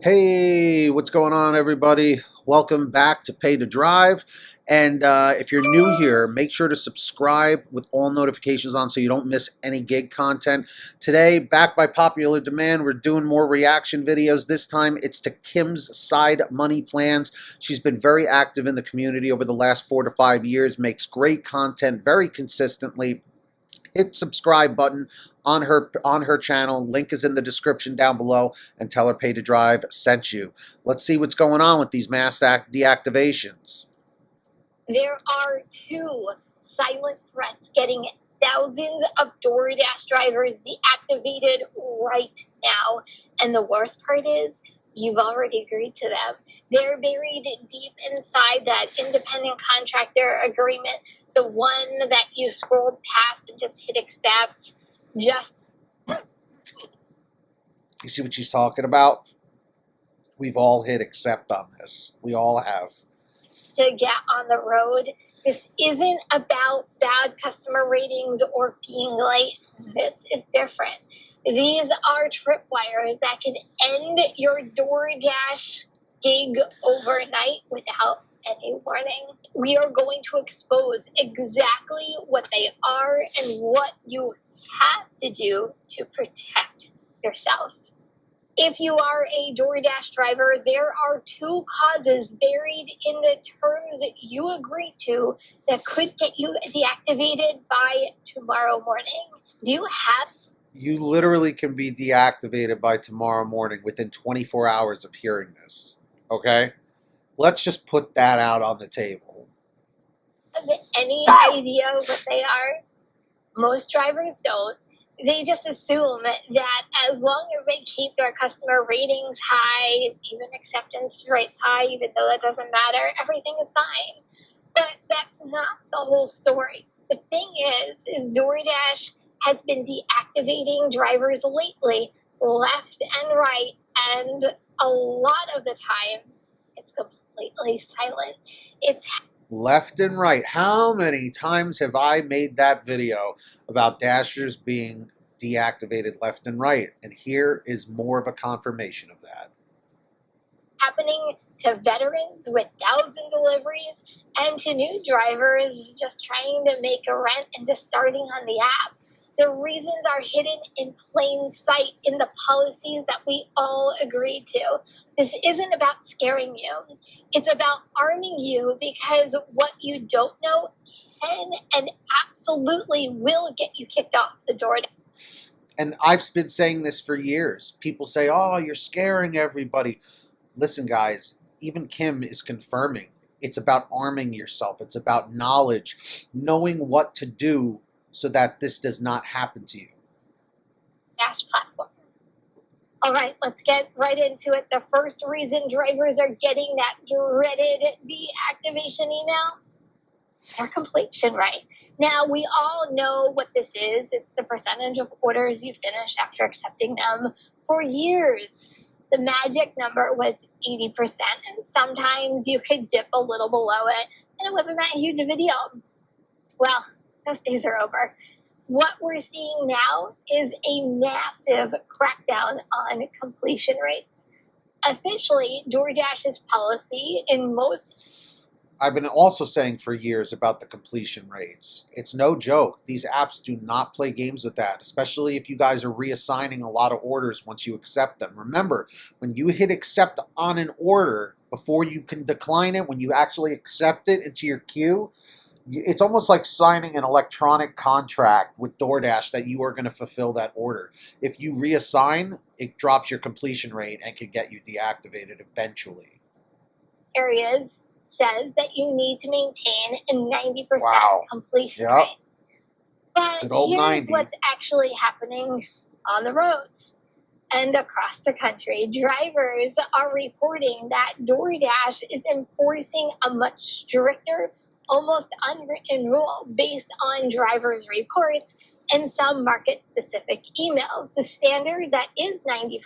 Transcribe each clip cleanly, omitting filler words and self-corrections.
Hey, what's going on, everybody? Welcome back to Pay to Drive. And if you're new here, make sure to subscribe with all notifications on so you don't miss any gig content. Today, back by popular demand, we're doing more reaction videos. This time, it's to Kim's Side Money Plans. She's been very active in the community over the last 4 to 5 years, makes great content very consistently. Hit subscribe button on her channel. Link is in the description down below, and tell her Pay to Drive sent you. Let's see what's going on with these mass deactivations. There are two silent threats getting thousands of DoorDash drivers deactivated right now. And the worst part is, you've already agreed to them. They're buried deep inside that independent contractor agreement, the one that you scrolled past and just hit accept. You see what she's talking about? We've all hit accept on this. We all have. To get on the road. This isn't about bad customer ratings or being late. This is different. These are tripwires that can end your DoorDash gig overnight without any warning. We are going to expose exactly what they are and what you have to do to protect yourself. If you are a DoorDash driver, there are two causes buried in the terms that you agreed to that could get you deactivated by tomorrow morning. Do you have? You literally can be deactivated by tomorrow morning within 24 hours of hearing this. Okay? Let's just put that out on the table. Have any idea what they are? Most drivers don't. They just assume that as long as they keep their customer ratings high, even acceptance rates high, even though that doesn't matter, everything is fine. But that's not the whole story. The thing is DoorDash has been deactivating drivers lately, left and right, and a lot of the time, it's completely silent. It's left and right. How many times have I made that video about Dashers being deactivated left and right? And here is more of a confirmation of that. Happening to veterans with 1,000 deliveries and to new drivers just trying to make a rent and just starting on the app. The reasons are hidden in plain sight in the policies that we all agreed to. This isn't about scaring you. It's about arming you, because what you don't know can and absolutely will get you kicked off the door. And I've been saying this for years. People say, oh, you're scaring everybody. Listen, guys, even Kim is confirming. It's about arming yourself. It's about knowledge, knowing what to do so that this does not happen to you. Dash platform. All right, let's get right into it. The first reason drivers are getting that dreaded deactivation email, their completion rate. Now, we all know what this is. It's the percentage of orders you finish after accepting them. For years, the magic number was 80%, and sometimes you could dip a little below it, and it wasn't that huge of a deal. Well, those days are over. What we're seeing now is a massive crackdown on completion rates. Officially, DoorDash's policy in most... I've been also saying for years about the completion rates. It's no joke. These apps do not play games with that, especially if you guys are reassigning a lot of orders once you accept them. Remember, when you hit accept on an order, before you can decline it, when you actually accept it into your queue, it's almost like signing an electronic contract with DoorDash that you are going to fulfill that order. If you reassign, it drops your completion rate and can get you deactivated eventually. Areas says that you need to maintain a 90% completion Yep. rate. But Good old here's 90. what's actually happening on the roads and across the country. Drivers are reporting that DoorDash is enforcing a much stricter, almost unwritten rule based on drivers' reports and some market-specific emails. The standard that is 90%,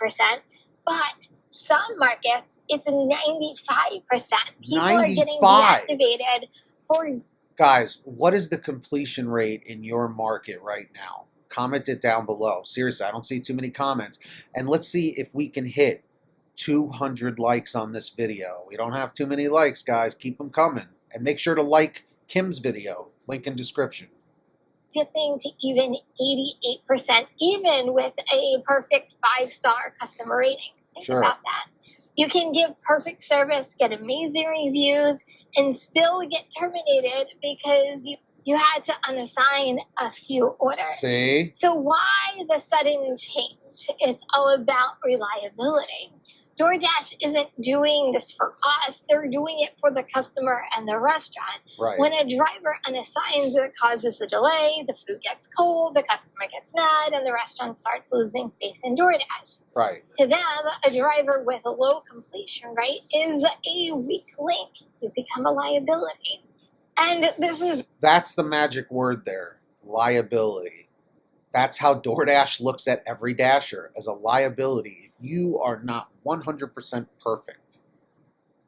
but some markets, it's 95%. People 95. are getting deactivated for... Guys, what is the completion rate in your market right now? Comment it down below. Seriously, I don't see too many comments. And let's see if we can hit 200 likes on this video. We don't have too many likes, guys. Keep them coming. And make sure to like Kim's video. Link in description. Dipping to even 88%, even with a perfect 5-star customer rating. Think Sure. about that. You can give perfect service, get amazing reviews, and still get terminated because you had to unassign a few orders. See? So why the sudden change? It's all about reliability. DoorDash isn't doing this for us. They're doing it for the customer and the restaurant. Right. When a driver unassigns, it causes a delay, the food gets cold, the customer gets mad, and the restaurant starts losing faith in DoorDash. Right. To them, a driver with a low completion rate is a weak link. You become a liability. And That's the magic word there. Liability. That's how DoorDash looks at every Dasher, as a liability if you are not 100% perfect.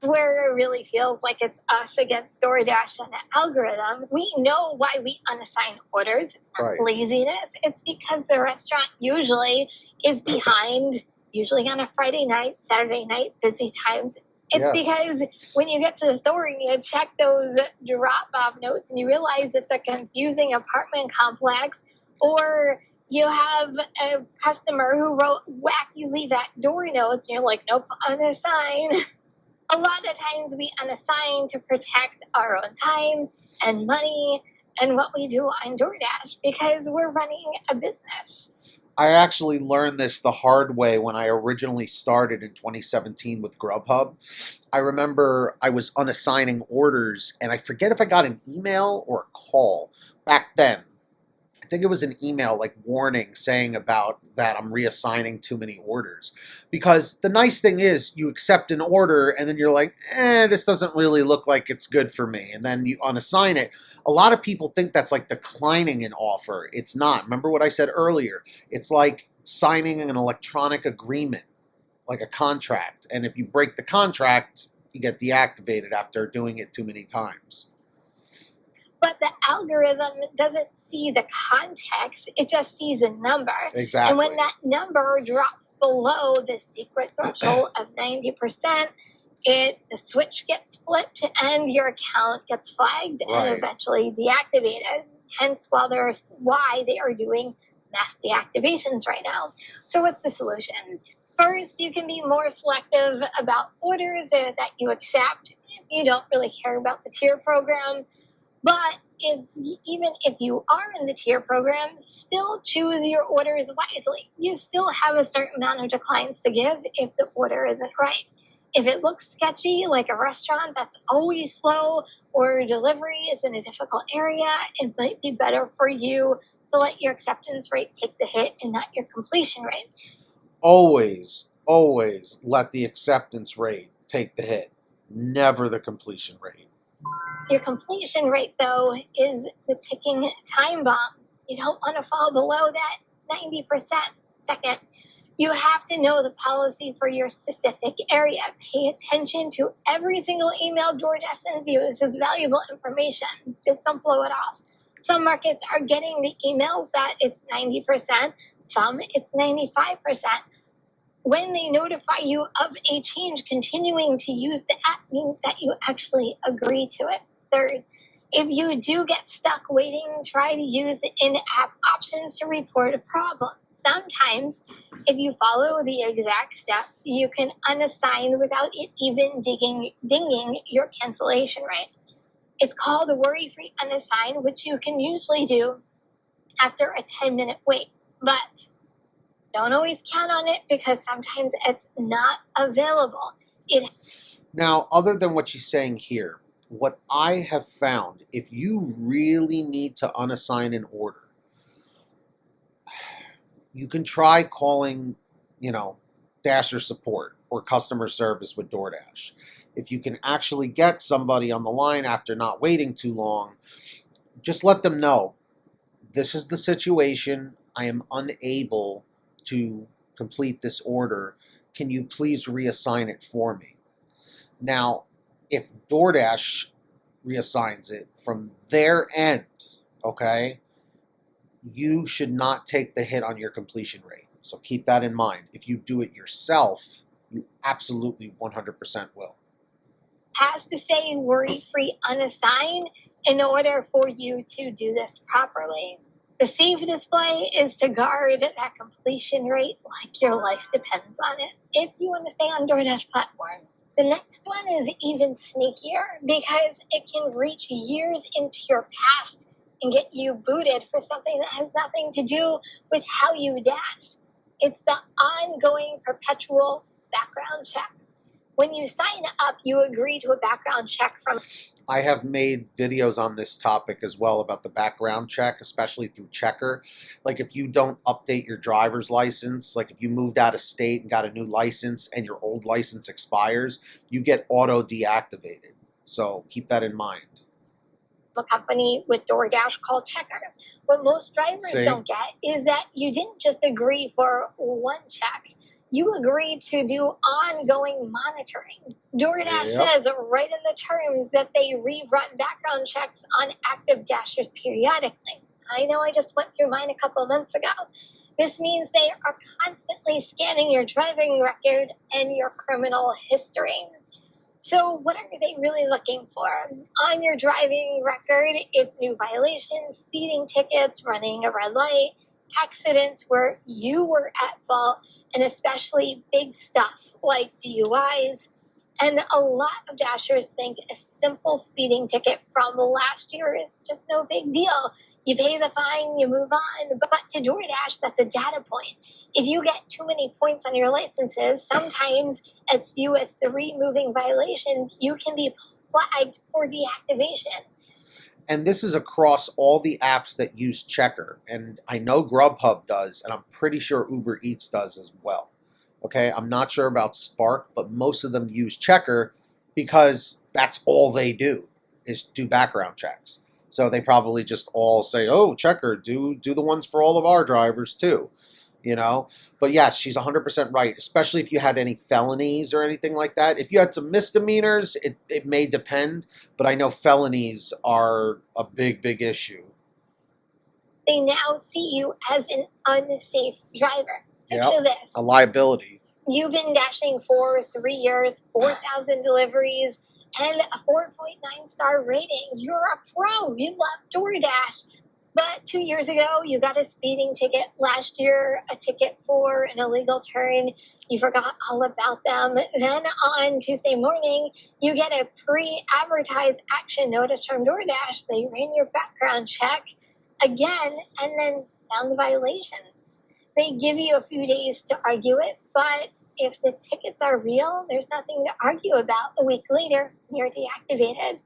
where it really feels like it's us against DoorDash and the algorithm. We know why we unassign orders. It's not Right. laziness. It's because the restaurant usually is behind, usually on a Friday night, Saturday night, busy times. It's because when you get to the store and you check those drop-off notes and you realize it's a confusing apartment complex, or you have a customer who wrote wacky leave at door notes and you're like, nope, unassign. A lot of times we unassign to protect our own time and money and what we do on DoorDash because we're running a business. I actually learned this the hard way when I originally started in 2017 with Grubhub. I remember I was unassigning orders, and I forget if I got an email or a call back then. I think it was an email like warning saying about that I'm reassigning too many orders. Because the nice thing is you accept an order and then you're like, this doesn't really look like it's good for me. And then you unassign it. A lot of people think that's like declining an offer. It's not. Remember what I said earlier? It's like signing an electronic agreement, like a contract. And if you break the contract, you get deactivated after doing it too many times. But the algorithm doesn't see the context. It just sees a number. Exactly. And when that number drops below the secret threshold of 90%, the switch gets flipped and your account gets flagged and eventually deactivated. Hence why they are doing mass deactivations right now. So what's the solution? First, you can be more selective about orders that you accept. You don't really care about the tier program. But even if you are in the tier program, still choose your orders wisely. You still have a certain amount of declines to give if the order isn't right. If it looks sketchy, like a restaurant that's always slow or delivery is in a difficult area, it might be better for you to let your acceptance rate take the hit and not your completion rate. Always let the acceptance rate take the hit, never the completion rate. Your completion rate, though, is the ticking time bomb. You don't want to fall below that 90%. Second, you have to know the policy for your specific area. Pay attention to every single email DoorDash sends you. This is valuable information. Just don't blow it off. Some markets are getting the emails that it's 90%. Some, it's 95%. When they notify you of a change, continuing to use the app means that you actually agree to it. Third, if you do get stuck waiting, try to use the in-app options to report a problem. Sometimes, if you follow the exact steps, you can unassign without it even dinging your cancellation rate. It's called a worry-free unassign, which you can usually do after a 10-minute wait. But don't always count on it because sometimes it's not available. Now, other than what she's saying here, what I have found, if you really need to unassign an order, you can try calling, Dasher support or customer service with DoorDash. If you can actually get somebody on the line after not waiting too long, just let them know, this is the situation. I am unable to complete this order. Can you please reassign it for me? Now, if DoorDash reassigns it from their end, okay, you should not take the hit on your completion rate. So keep that in mind. If you do it yourself, You absolutely 100% will. Has to say worry-free unassigned in order for you to do this properly. The save display is to guard that completion rate like your life depends on it if you want to stay on DoorDash platform. The next one is even sneakier because it can reach years into your past and get you booted for something that has nothing to do with how you dash. It's the ongoing perpetual background check. When you sign up, you agree to a background check from... I have made videos on this topic as well about the background check, especially through Checker. Like if you don't update your driver's license, like if you moved out of state and got a new license and your old license expires, you get auto deactivated. So keep that in mind. A company with DoorDash called Checker. What most drivers don't get is that you didn't just agree for one check. You agreed to do ongoing monitoring. DoorDash says right in the terms that they rerun background checks on active Dashers periodically. I know, I just went through mine a couple months ago. This means they are constantly scanning your driving record and your criminal history. So what are they really looking for? On your driving record, it's new violations, speeding tickets, running a red light, accidents where you were at fault, and especially big stuff like DUIs. And a lot of Dashers think a simple speeding ticket from last year is just no big deal. You pay the fine, you move on. But to DoorDash, that's a data point. If you get too many points on your licenses, sometimes as few as 3 moving violations, you can be flagged for deactivation. And this is across all the apps that use Checker. And I know Grubhub does, and I'm pretty sure Uber Eats does as well. Okay, I'm not sure about Spark, but most of them use Checker because that's all they do is do background checks. So they probably just all say, oh, Checker, do the ones for all of our drivers too. You know, but yes, she's 100% right, especially if you had any felonies or anything like that. If you had some misdemeanors, it may depend, but I know felonies are a big issue. They now see you as an unsafe driver. Picture this. A liability. You've been dashing for 3 years, 4,000 deliveries, and a 4.9 star rating. You're a pro. You love DoorDash. But 2 years ago, you got a speeding ticket. Last year, a ticket for an illegal turn. You forgot all about them. Then on Tuesday morning, you get a pre-advertised action notice from DoorDash. They ran your background check again and then found the violations. They give you a few days to argue it, but if the tickets are real, there's nothing to argue about. A week later, you're deactivated.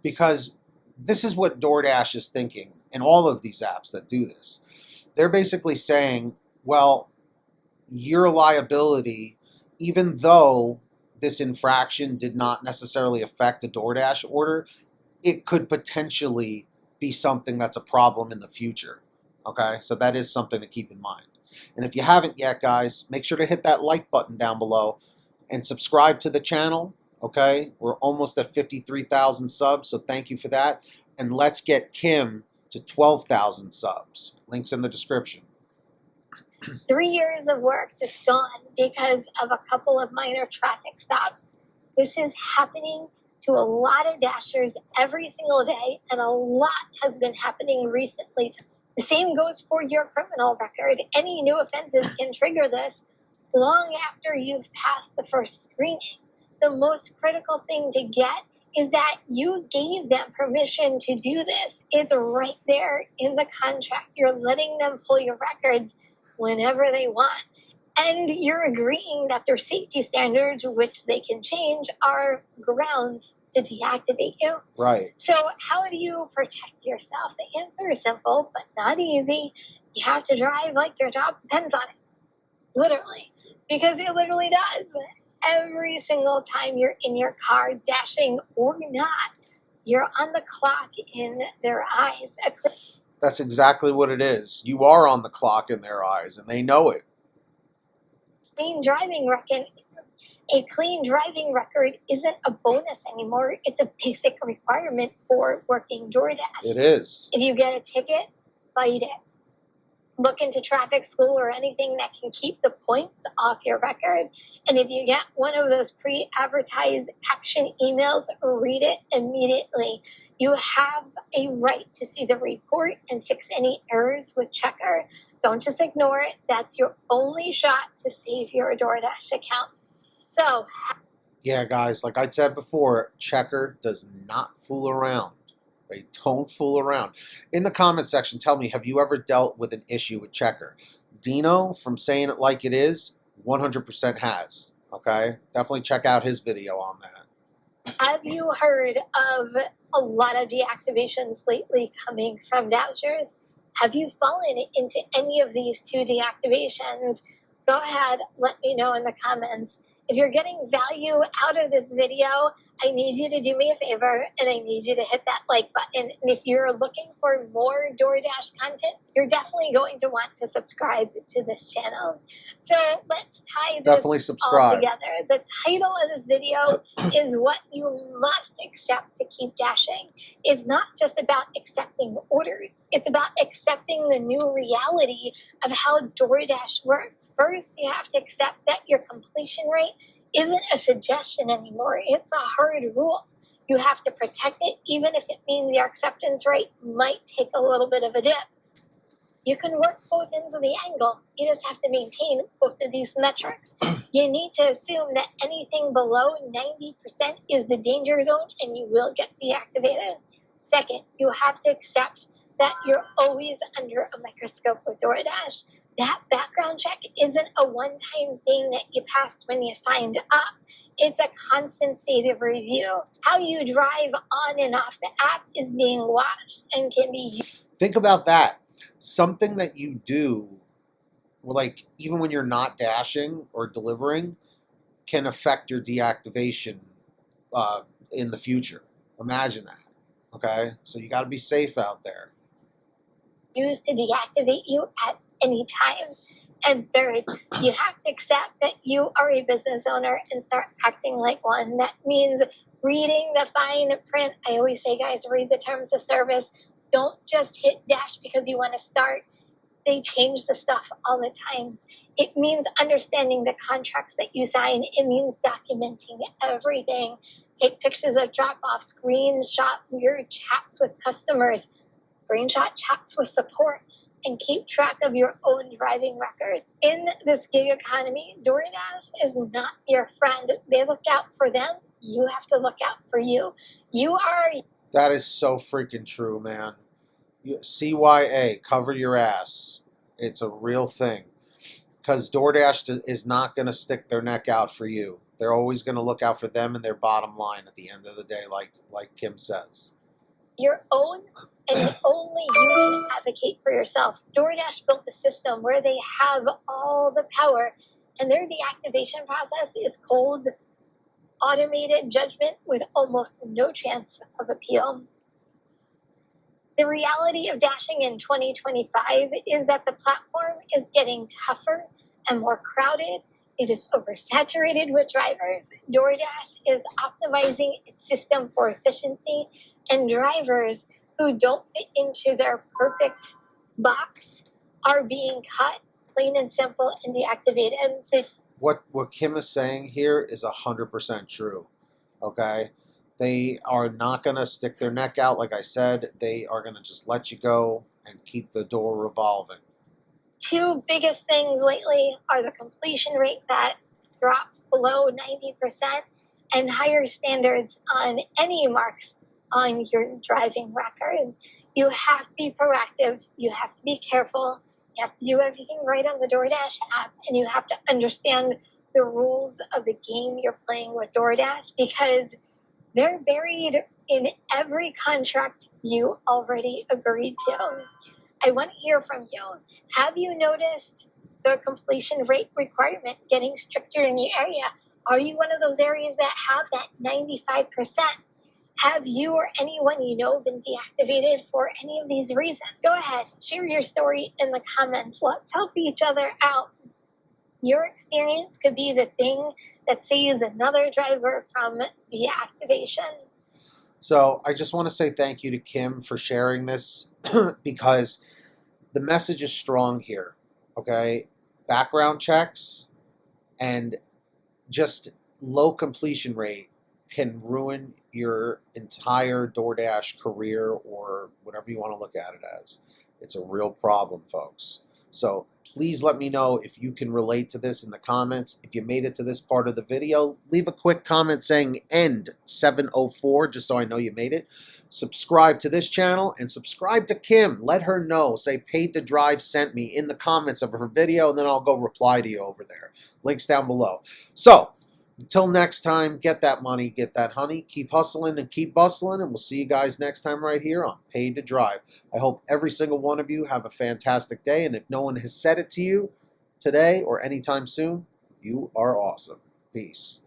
Because this is what DoorDash is thinking, and all of these apps that do this. They're basically saying, well, your liability, even though this infraction did not necessarily affect a DoorDash order, it could potentially be something that's a problem in the future. Okay, so that is something to keep in mind. And if you haven't yet, guys, make sure to hit that like button down below and subscribe to the channel. Okay, we're almost at 53,000 subs, so thank you for that. And let's get Kim to 12,000 subs. Links in the description. 3 years of work just gone because of a couple of minor traffic stops. This is happening to a lot of Dashers every single day, and a lot has been happening recently. The same goes for your criminal record. Any new offenses can trigger this long after you've passed the first screening. The most critical thing to get is that you gave them permission to do this. It's right there in the contract. You're letting them pull your records whenever they want. And you're agreeing that their safety standards, which they can change, are grounds to deactivate you. Right. So how do you protect yourself? The answer is simple, but not easy. You have to drive like your job depends on it. Literally. Because it literally does. Every single time you're in your car, dashing or not, you're on the clock in their eyes. That's exactly what it is. You are on the clock in their eyes, and they know it. A clean driving record isn't a bonus anymore. It's a basic requirement for working DoorDash. It is. If you get a ticket, fight it. look into traffic school or anything that can keep the points off your record. And if you get one of those pre-advertised action emails, read it immediately. You have a right to see the report and fix any errors with Checker. Don't just ignore it. That's your only shot to save your DoorDash account. So, yeah, guys, like I said before, Checker does not fool around. They don't fool around. In the comment section, tell me, have you ever dealt with an issue with Checker? Dino, from Saying It Like It Is, 100% has. Okay? Definitely check out his video on that. Have you heard of a lot of deactivations lately coming from Dashers? Have you fallen into any of these two deactivations? Go ahead, let me know in the comments. If you're getting value out of this video, I need you to do me a favor and I need you to hit that like button. And if you're looking for more DoorDash content, you're definitely going to want to subscribe to this channel. So let's tie this all together. The title of this video is What You Must Accept to Keep Dashing. It's not just about accepting orders. It's about accepting the new reality of how DoorDash works. First, you have to accept that your completion rate isn't a suggestion anymore. It's a hard rule. You have to protect it, even if it means your acceptance rate might take a little bit of a dip. You can work both ends of the angle. You just have to maintain both of these metrics. You need to assume that anything below 90% is the danger zone and you will get deactivated. Second, you have to accept that you're always under a microscope with DoorDash. That background check isn't a one-time thing that you passed when you signed up. It's a constant state of review. How you drive on and off the app is being watched and can be used. Think about that. Something that you do, like even when you're not dashing or delivering, can affect your deactivation in the future. Imagine that. Okay? So you got to be safe out there. Used to deactivate you at any time. And third, you have to accept that you are a business owner and start acting like one. That means reading the fine print. I always say, guys, read the terms of service. Don't just hit dash because you want to start. They change the stuff all the times. It means understanding the contracts that you sign. It means documenting everything. Take pictures of drop-off, screenshot your chats with customers, screenshot chats with support, and keep track of your own driving record. In this gig economy, DoorDash is not your friend. They look out for them. You have to look out for you. You are... That is so freaking true, man. CYA, cover your ass. It's a real thing. Because DoorDash is not going to stick their neck out for you. They're always going to look out for them and their bottom line at the end of the day, like Kim says. Your own, and only you can advocate for yourself. DoorDash built a system where they have all the power, and their deactivation process is cold, automated judgment with almost no chance of appeal. The reality of dashing in 2025 is that the platform is getting tougher and more crowded. It is oversaturated with drivers. DoorDash is optimizing its system for efficiency, and drivers who don't fit into their perfect box are being cut, plain and simple, and deactivated. What Kim is saying here is 100% true, okay? They are not going to stick their neck out, like I said. They are going to just let you go and keep the door revolving. Two biggest things lately are the completion rate that drops below 90% and higher standards on any marks on your driving record. You have to be proactive. You have to be careful. You have to do everything right on the DoorDash app, and you have to understand the rules of the game you're playing with DoorDash, because they're buried in every contract you already agreed to. I want to hear from you. Have you noticed the completion rate requirement getting stricter in your area? Are you one of those areas that have that 95%? Have you or anyone you know been deactivated for any of these reasons? Go ahead, share your story in the comments. Let's help each other out. Your experience could be the thing that saves another driver from deactivation. So I just want to say thank you to Kim for sharing this because the message is strong here, okay? Background checks and just low completion rate can ruin your entire DoorDash career, or whatever you want to look at it as. It's a real problem, folks. So please let me know if you can relate to this in the comments. If you made it to this part of the video, leave a quick comment saying end 704, just so I know you made it. Subscribe to this channel and subscribe to Kim. Let her know. Say Paid to Drive sent me in the comments of her video, and then I'll go reply to you over there. Links down below. So until next time, get that money, get that honey, keep hustling and keep bustling, and we'll see you guys next time right here on Paid to Drive. I hope every single one of you have a fantastic day, and if no one has said it to you today or anytime soon, you are awesome. Peace.